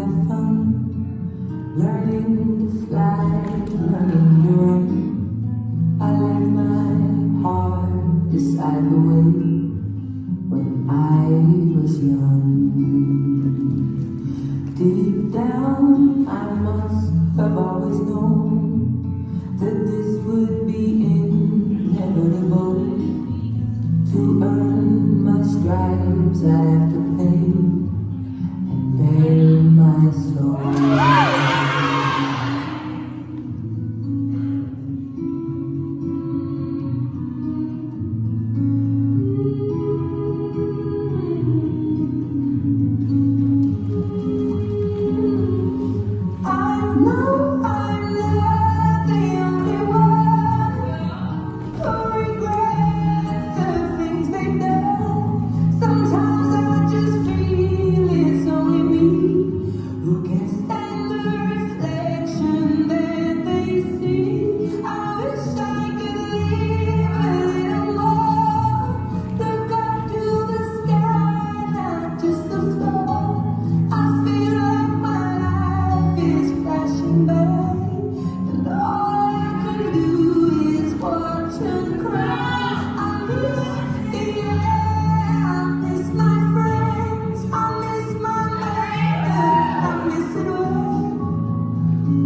have fun, learning to fly, learning to run. I let my heart decide the way when I was young. Deep down, I must have always known that this would be inevitable. To earn my stripes, I'd have to pay and bare my soul.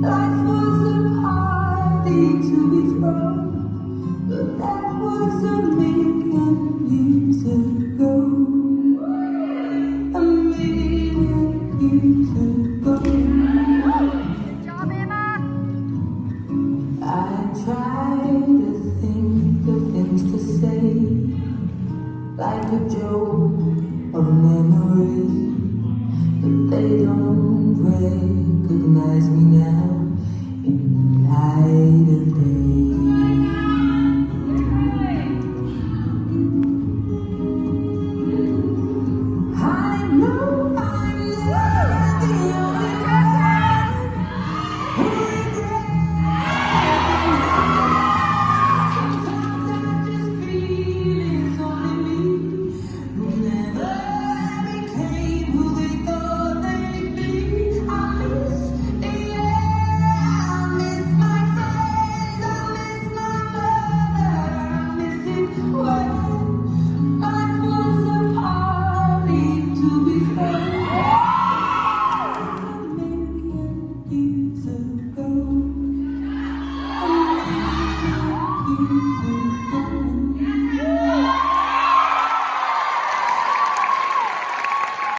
Life was a party to be thrown, but that was a million years ago. A million years ago. I try to think of things to say, like a joke or a memory.